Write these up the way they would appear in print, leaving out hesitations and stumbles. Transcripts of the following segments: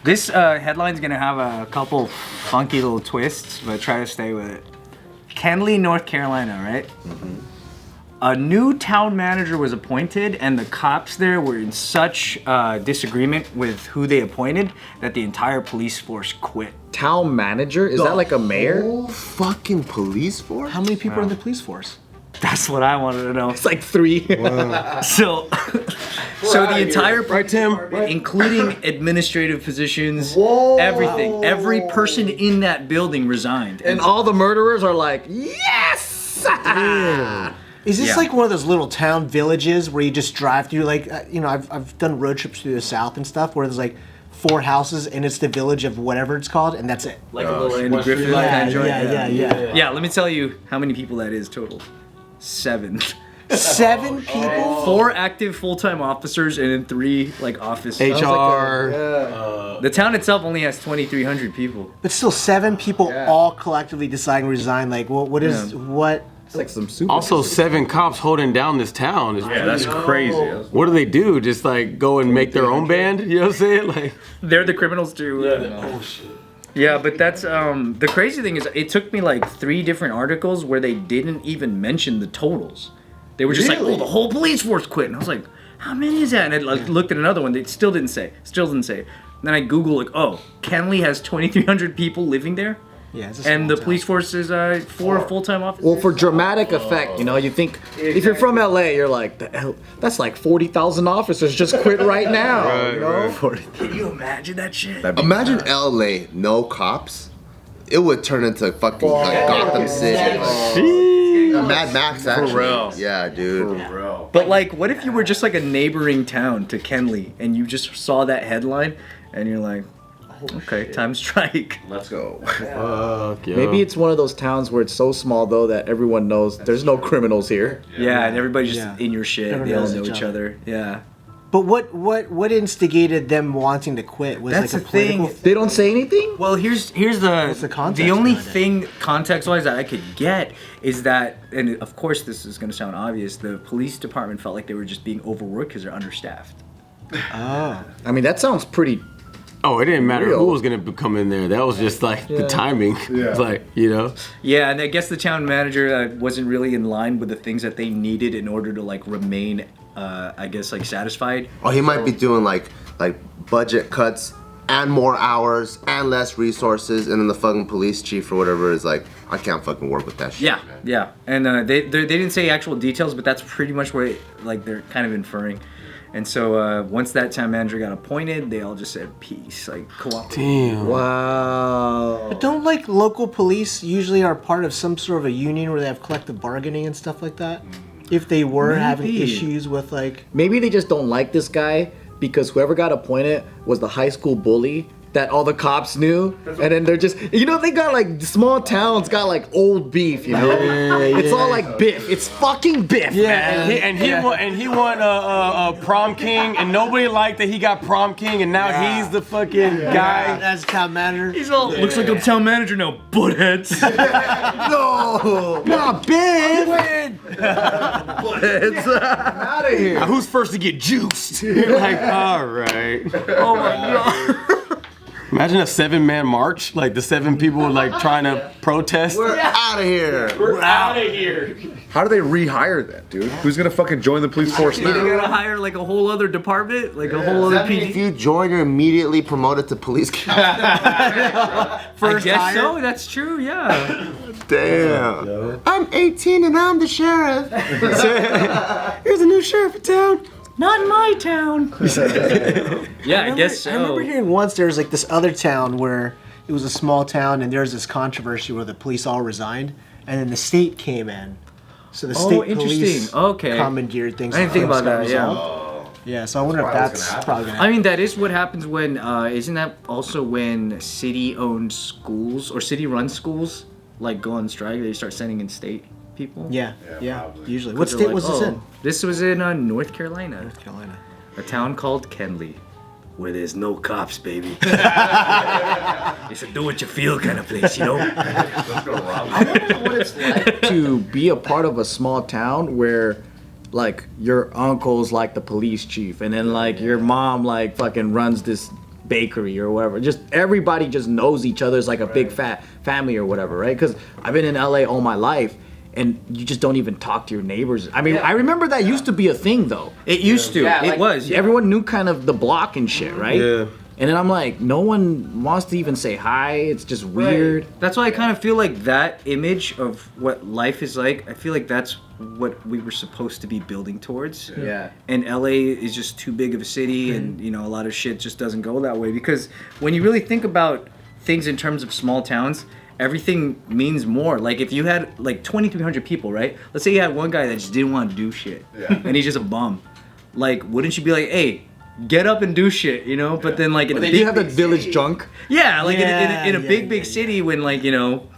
This headline's gonna have a couple funky little twists, but try to stay with it. Kenly, North Carolina, right? Mm-hmm. A new town manager was appointed, and the cops there were in such disagreement with who they appointed that the entire police force quit. Town manager? Is that like a mayor? Whole fucking police force? How many people are in the police force? That's what I wanted to know. It's like 3. Wow. So the entire Right, Tim? including administrative positions, everything, every person in that building resigned. And all the murderers are like, yes! Is this Yeah. like one of those little town villages where you just drive through? Like, I've done road trips through the South and stuff where there's like 4 houses and it's the village of whatever it's called, and that's it. Like a little Andy Griffith Yeah, kind of joint. yeah. Let me tell you how many people that is total. 7. 7 people? 4 active full-time officers and then 3 like office. HR. The town itself only has 2,300 people. But still, 7 people all collectively deciding to resign. Like, what is what? It's like some super. Also, 7 cops holding down this town. Yeah, that's crazy. What do they do? Just like go and make their own band? You know what I'm saying? Like, They're the criminals too. Oh shit. Yeah, but that's the crazy thing is it took me like 3 different articles where they didn't even mention the totals. They were just like, oh, the whole police force quit, and I was like, how many is that? And I like looked at another one. They still didn't say. Then I Googled like, oh, Kenly has 2,300 people living there. Yeah, it's a And small the town. police force is 4 full-time officers. Well, for dramatic effect, you think if you're from LA, you're like, the hell, that's like 40,000 officers just quit right now. You know? Can you imagine that shit? Imagine LA, no cops. It would turn into fucking like Gotham City. Like, Mad Max, actually. For real. Yeah, dude. But like, what if you were just like a neighboring town to Kenly and you just saw that headline and you're like, okay, time to strike. Let's go. fuck, yo. Maybe it's one of those towns where it's so small though that everyone knows there's no criminals here. Yeah, and everybody's just in your shit. Everyone They all knows know each each other. Yeah. But what instigated them wanting to quit? Was That's like a the thing. political They don't say anything? Well, here's the What's the context the only behind it? thing context-wise that I could get is that, and of course this is going to sound obvious, the police department felt like they were just being overworked because they're understaffed. Oh. I mean, that sounds pretty. Oh, it didn't matter Real. who was gonna come in there. That was just like the timing. Yeah. It's like, you know. Yeah, and I guess the town manager wasn't really in line with the things that they needed in order to like remain, I guess, like satisfied. Oh, he might be doing like budget cuts and more hours and less resources, and then the fucking police chief or whatever is like, I can't fucking work with that shit. Yeah, yeah, and they didn't say actual details, but that's pretty much what like they're kind of inferring. And so once that town manager got appointed, they all just said peace, like cooperate. Damn. Wow. But don't like local police usually are part of some sort of a union where they have collective bargaining and stuff like that? If they were having Maybe. issues with like Maybe they just don't like this guy because whoever got appointed was the high school bully that all the cops knew, and then they're just, they got like small towns got like old beef, it's all like Biff. It's fucking Biff, man. And he won a prom king, and nobody liked that he got prom king, and now he's the fucking guy. as town manager. He's all looks like a town manager now, buttheads. No! Not Biff. Out of here! Now, who's first to get juiced? You're like, all right. Oh my god. Imagine a 7-man march, like the 7 people like trying to protest. We're out of here! We're out of here. How do they rehire that, dude? Who's gonna fucking join the police force They're now? gonna hire like a whole other department, like a whole other That means if PD. you join, you're immediately promoted to police captain. I guess so. That's true. Yeah. Damn. I'm 18 and I'm the sheriff. Here's a new sheriff in town. Not in my town. Yeah, I guess so. I remember hearing once there was like this other town where it was a small town and there was this controversy where the police all resigned and then the state came in. So the state police interesting. Okay. commandeered things. I didn't think about that. Yeah. Yeah, so I wonder if that's probably gonna happen. I mean, that is what happens when. Isn't that also when city-owned schools or city-run schools like go on strike? They start sending in state people. Yeah, usually. What They're state like, was this "Oh, in? This was in North Carolina. North Carolina. A town called Kenly, where there's no cops, baby. It's a do what you feel kind of place, you know? I wonder what it's like to be a part of a small town where like your uncle's like the police chief and then like your mom like fucking runs this bakery or whatever. Just everybody just knows each other. It's like a big fat family or whatever, right? Because I've been in LA all my life, and you just don't even talk to your neighbors. I mean, I remember that used to be a thing, though. It used to. Yeah, It like, was. Yeah. Everyone knew kind of the block and shit, right? Yeah. And then I'm like, no one wants to even say hi. It's just weird. That's why I kind of feel like that image of what life is like, I feel like that's what we were supposed to be building towards. Yeah. And LA is just too big of a city, and you know, a lot of shit just doesn't go that way. Because when you really think about things in terms of small towns, everything means more. Like if you had like 2,300 people, right? Let's say you had one guy that just didn't want to do shit, and he's just a bum. Like, wouldn't you be like, hey, get up and do shit, you know? But then like in a Then big, you have the big village city, drunk. yeah, like in a Yeah, big city when like, you know,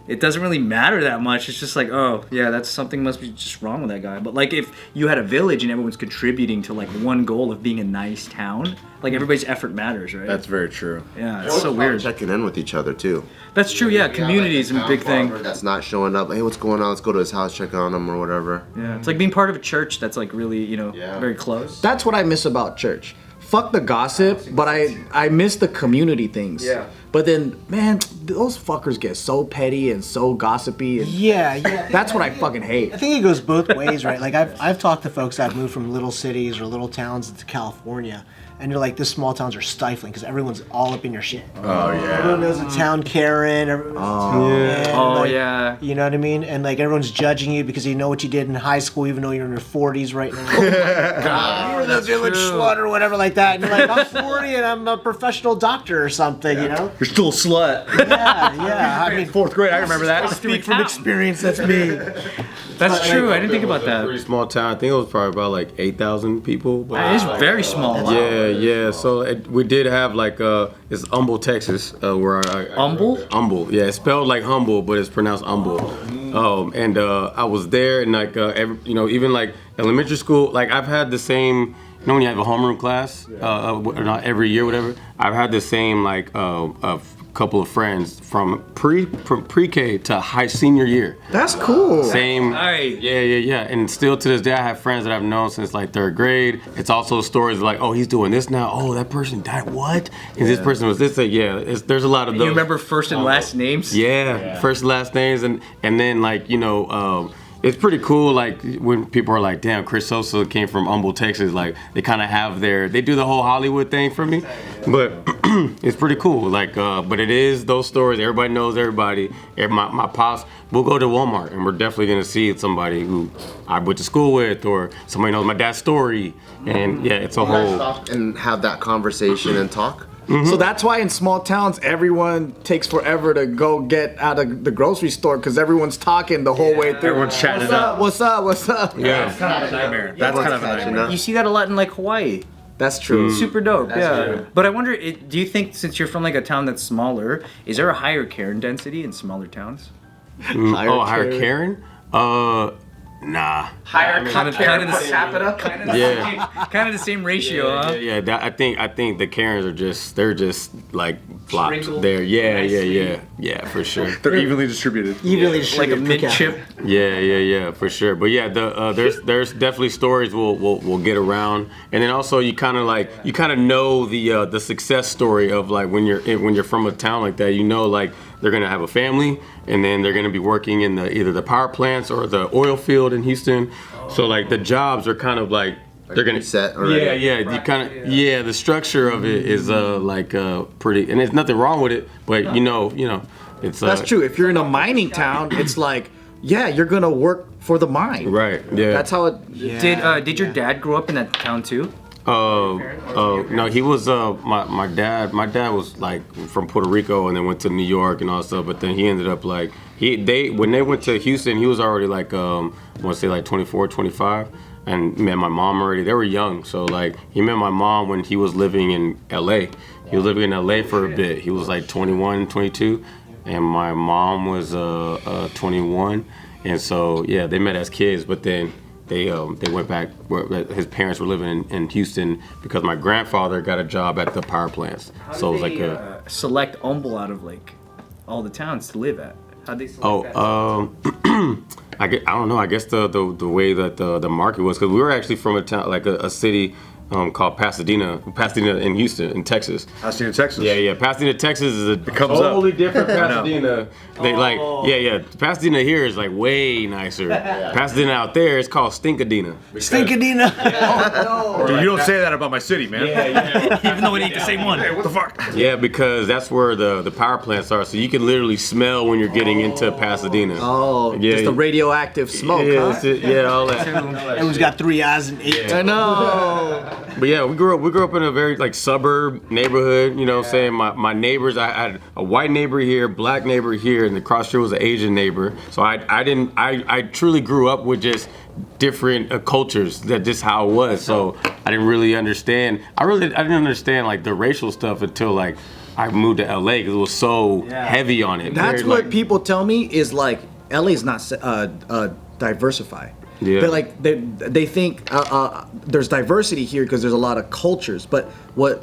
it doesn't really matter that much. It's just like, oh yeah, that's something must be just wrong with that guy. But like if you had a village and everyone's contributing to like one goal of being a nice town, like everybody's effort matters, right? That's very true. Yeah, it's so weird. Checking in with each other too. That's true. Yeah, community is a big thing. That's not showing up. Hey, what's going on? Let's go to his house, check on him or whatever. Yeah, it's like being part of a church that's like really, you know, Yeah. very close. That's what I miss about church. Fuck the gossip, but I miss the community things. Yeah. But then, man, those fuckers get so petty and so gossipy. And Yeah. that's what I fucking hate. I think it goes both ways, right? Like I've talked to folks that moved from little cities or little towns to California, and you're like, this small towns are stifling because everyone's all up in your shit. Oh yeah. Everyone knows a town Karen. Yeah. You know what I mean? And like everyone's judging you because you know what you did in high school, even though you're in your 40s right now. Oh, God, you were the village slut or whatever like that. And you're like, I'm 40 and I'm a professional doctor or something, you know? You're still a slut. Yeah. I mean, Fourth grade, I remember that. speak from experience. That's me. That's true. I didn't think about Pretty that. small town. I think it was probably about like 8,000 people. But It is very small. yeah. So we did have like it's Humble, Texas, where I Humble? Humble. Yeah, it's spelled like humble, but it's pronounced humble. And I was there, and like even like elementary school, like I've had the same. You know when you have a homeroom class, not every year, whatever. I've had the same like a couple of friends from pre-K to senior year. That's cool. Same. Alright. Yeah. And still to this day, I have friends that I've known since like third grade. It's also stories like, oh, he's doing this now. Oh, that person died. What? And this person was this. Yeah. There's a lot of those. You remember first and last names? Yeah, first and last names, and then like it's pretty cool. Like when people are like, "Damn, Cris Sosa came from Humble, Texas." Like they kind of have they do the whole Hollywood thing for me, but it's pretty cool. Like, but it is those stories. Everybody knows everybody. My pops. We'll go to Walmart and we're definitely gonna see somebody who I went to school with, or somebody knows my dad's story. And yeah, it's a whole. Stop and have that conversation and talk. So that's why in small towns everyone takes forever to go get out of the grocery store because everyone's talking the whole way through. Everyone's chatting it up. What's up? What's up? Yeah. That's kind of a nightmare. That's kind of a nightmare. You see that a lot in like Hawaii. That's true. Super dope. Yeah. true. But I wonder, do you think since you're from like a town that's smaller, is there a higher Karen density in smaller towns? Higher Karen? Nah. Higher Kind of the capita. kind of the same ratio, huh? Yeah. I think the Karens are they're just like flopped Sprinkled there. Yeah, nicely. yeah, for sure. They're evenly distributed. Evenly Like a distributed mid per chip. Yeah, for sure. But yeah, there's definitely stories we'll get around, and then also you kind of know the success story of like when you're from a town like that, like they're gonna have a family, and then they're gonna be working in either the power plants or the oil field in Houston. So like the jobs are kind of like they're gonna set already. Yeah. You kind of the structure of it is pretty, and there's nothing wrong with it, but it's That's true. If you're in a mining town, it's like, yeah, you're gonna work for the mine. Right. Yeah. That's how it. Did your dad grow up in that town too? No, he was my dad was like from Puerto Rico and then went to New York and all that stuff, but then he ended up like when they went to Houston, he was already like I want to say like 24, 25 and met my mom already. They were young, so like he met my mom when he was living in LA. He was living in LA for a bit. He was like 21, 22 and my mom was 21, and so yeah, they met as kids, but then they went back where his parents were living in Houston because my grandfather got a job at the power plants. So it was like select Humble out of like all the towns to live at. How'd they select that? I don't know. I guess the way that the market was, because we were actually from a town like a city called Pasadena in Houston, in Texas. Pasadena, Texas. Yeah. Pasadena, Texas is a comes totally up. different Pasadena. They like, Pasadena here is like way nicer. Pasadena out there is called Stinkadena. Stinkadena. Dude, you don't say that about my city, man. Even though it ain't the same one. Hey, what the fuck? Yeah, because that's where the power plants are, so you can literally smell when you're getting into Pasadena. Oh, Yeah, just the radioactive smoke, Yeah, huh? all that. Everyone's got 3 eyes and 8. I know. But yeah, we grew up in a very like suburb neighborhood. You know, what I'm saying my neighbors. I had a white neighbor here, black neighbor here, and the cross street was an Asian neighbor. So I truly grew up with just different cultures. That just how it was. So I didn't really understand. I didn't understand like the racial stuff until like I moved to LA because it was so heavy on it. That's Very, what like, people tell me is like LA's not diversified. Yeah. But like they think there's diversity here because there's a lot of cultures. But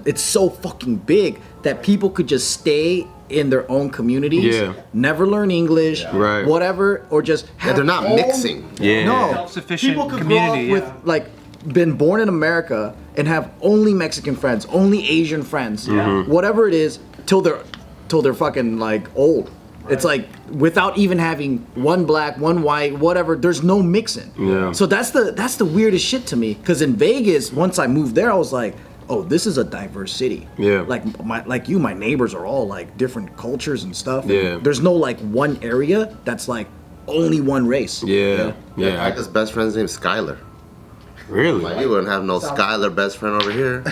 it's so fucking big that people could just stay in their own communities, never learn English, Right. whatever, or just have they're not all- mixing. Yeah. No, Self-sufficient people could community, grow up with like been born in America and have only Mexican friends, only Asian friends, whatever it is, till they're fucking like old. It's like without even having one black, one white, whatever. There's no mixing. Yeah. So that's the weirdest shit to me. Because in Vegas, once I moved there, I was like, oh, this is a diverse city. Yeah. Like my neighbors are all like different cultures and stuff. Yeah. And there's no like one area that's like only one race. Yeah. I his best friend's name is Skylar. Really? Like, you wouldn't have no Skylar best friend over here.